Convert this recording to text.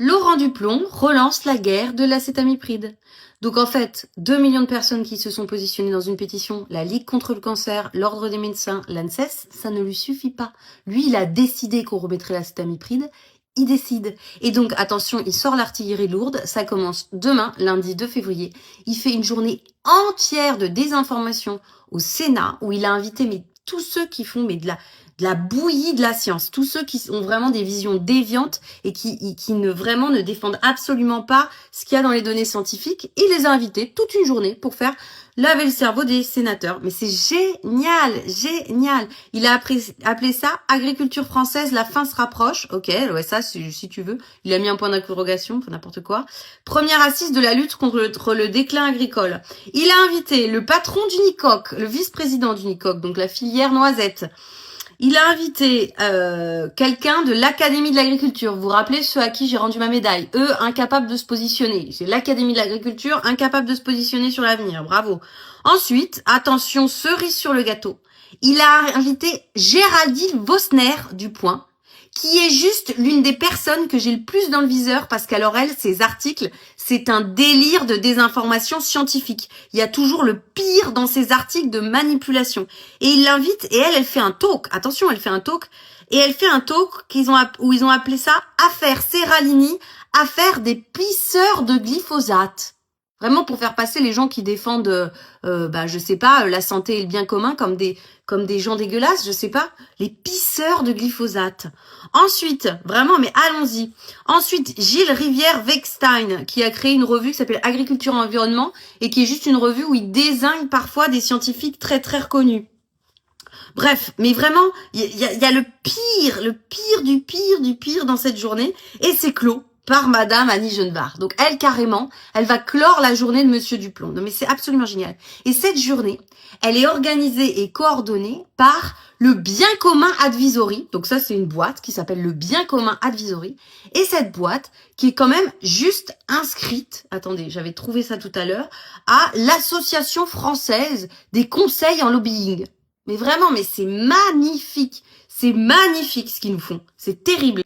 Laurent Duplon relance la guerre de l'acétamipride. Donc en fait, 2 millions de personnes qui se sont positionnées dans une pétition, la Ligue contre le cancer, l'Ordre des médecins, l'ANSES, ça ne lui suffit pas. Lui, il a décidé qu'on remettrait l'acétamipride, il décide. Et donc, attention, il sort l'artillerie lourde, ça commence demain, lundi 2 février. Il fait une journée entière de désinformation au Sénat, où il a invité tous ceux qui font de la bouillie de la science, tous ceux qui ont vraiment des visions déviantes et qui ne défendent absolument pas ce qu'il y a dans les données scientifiques. Il les a invités toute une journée pour faire laver le cerveau des sénateurs. Mais c'est génial, génial. Il a appelé ça agriculture française, la fin se rapproche. Ok, ouais, ça, si tu veux. Il a mis un point d'interrogation, n'importe quoi. Première assise de la lutte contre le déclin agricole. Il a invité le patron d'Unicoque, le vice-président d'Unicoque, donc la filière noisette. Il a invité quelqu'un de l'Académie de l'agriculture. Vous vous rappelez ceux à qui j'ai rendu ma médaille? Eux, incapables de se positionner. C'est l'Académie de l'agriculture, incapable de se positionner sur l'avenir. Bravo. Ensuite, attention, cerise sur le gâteau. Il a invité Géraldine Vosner du Point, qui est juste l'une des personnes que j'ai le plus dans le viseur parce qu'alors elle, ses articles, c'est un délire de désinformation scientifique. Il y a toujours le pire dans ses articles de manipulation. Et il l'invite et elle fait un talk. Attention, elle fait un talk. Et elle fait un talk où ils ont appelé ça « Affaire Serralini, affaire des pisseurs de glyphosate ». Vraiment pour faire passer les gens qui défendent, je sais pas, la santé et le bien commun comme des gens dégueulasses, je sais pas, les pisseurs de glyphosate. Ensuite, vraiment, mais allons-y. Ensuite, Gilles Rivière-Wegstein, qui a créé une revue qui s'appelle Agriculture et Environnement et qui est juste une revue où il désigne parfois des scientifiques très très reconnus. Bref, mais vraiment, il y a le pire dans cette journée et c'est clos par Madame Annie Genevard. Donc elle, carrément, elle va clore la journée de Monsieur Duplon. Non mais c'est absolument génial. Et cette journée, elle est organisée et coordonnée par le Bien Commun Advisory. Donc ça, c'est une boîte qui s'appelle le Bien Commun Advisory. Et cette boîte, qui est quand même juste inscrite, attendez, j'avais trouvé ça tout à l'heure, à l'Association française des conseils en lobbying. Mais vraiment, mais c'est magnifique. C'est magnifique ce qu'ils nous font. C'est terrible.